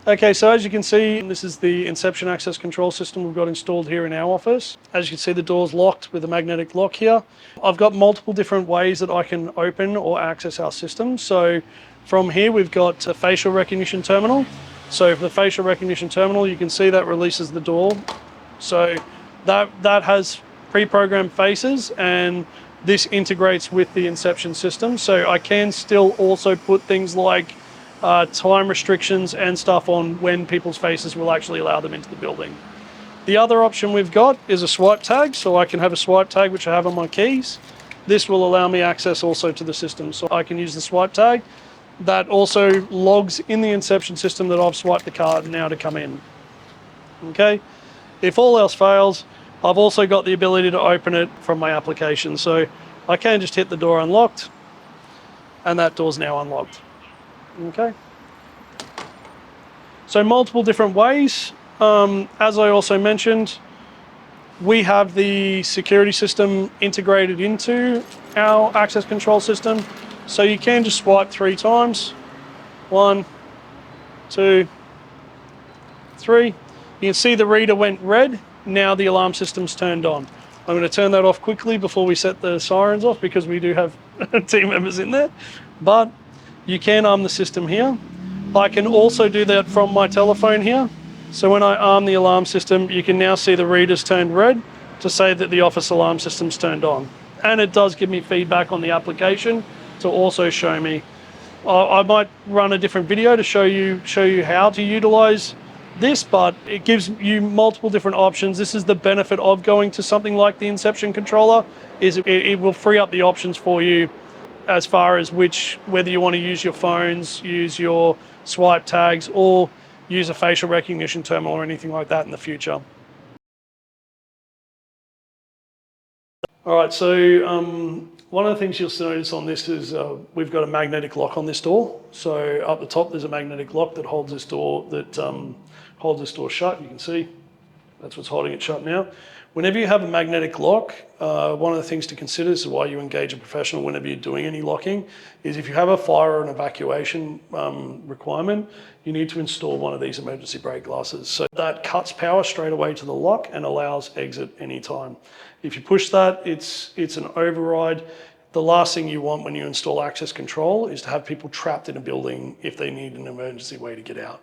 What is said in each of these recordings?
Okay, so as you can see, this is the Inception access control system we've got installed here in our office. As you can see, the door's locked with a magnetic lock here. I've got multiple different ways that I can open or access our system. So from here, we've got a facial recognition terminal. So for the facial recognition terminal, you can see that releases the door. So that has pre-programmed faces, and this integrates with the Inception system. So I can still also put things like time restrictions and stuff on when people's faces will actually allow them into the building. The other option we've got is a swipe tag. So I can have a swipe tag, which I have on my keys. This will allow me access also to the system. So I can use the swipe tag. That also logs in the Inception system that I've swiped the card now to come in. Okay. If all else fails, I've also got the ability to open it from my application. So I can just hit the door unlocked, and that door's now unlocked. Okay. So multiple different ways. As I also mentioned, we have the security system integrated into our access control system. So you can just swipe 3 times. 1, 2, 3. You can see the reader went red. Now the alarm system's turned on. I'm going to turn that off quickly before we set the sirens off, because we do have team members in there. But you can arm the system here. I can also do that from my telephone here. So when I arm the alarm system, you can now see the readers turned red to say that the office alarm system's turned on. And it does give me feedback on the application to also show me. I might run a different video to show you how to utilize this, but it gives you multiple different options. This is the benefit of going to something like the Inception controller, is it will free up the options for you as far as whether you want to use your phones, use your swipe tags, or use a facial recognition terminal or anything like that in the future. All right, so one of the things you'll notice on this is we've got a magnetic lock on this door. So up the top, there's a magnetic lock that holds this door shut. You can see that's what's holding it shut now. Whenever you have a magnetic lock, one of the things to consider, this is why you engage a professional whenever you're doing any locking, is if you have a fire or an evacuation requirement, you need to install one of these emergency brake glasses. So that cuts power straight away to the lock and allows exit anytime. If you push that, it's an override. The last thing you want when you install access control is to have people trapped in a building if they need an emergency way to get out.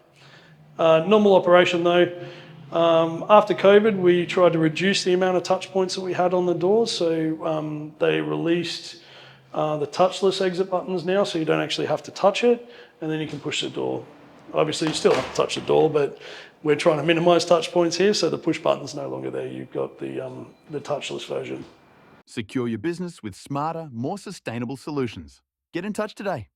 Normal operation though. After COVID, we tried to reduce the amount of touch points that we had on the doors. So they released the touchless exit buttons now, so you don't actually have to touch it, and then you can push the door. Obviously, you still have to touch the door, but we're trying to minimize touch points here, so the push button's no longer there. You've got the touchless version. Secure your business with smarter, more sustainable solutions. Get in touch today.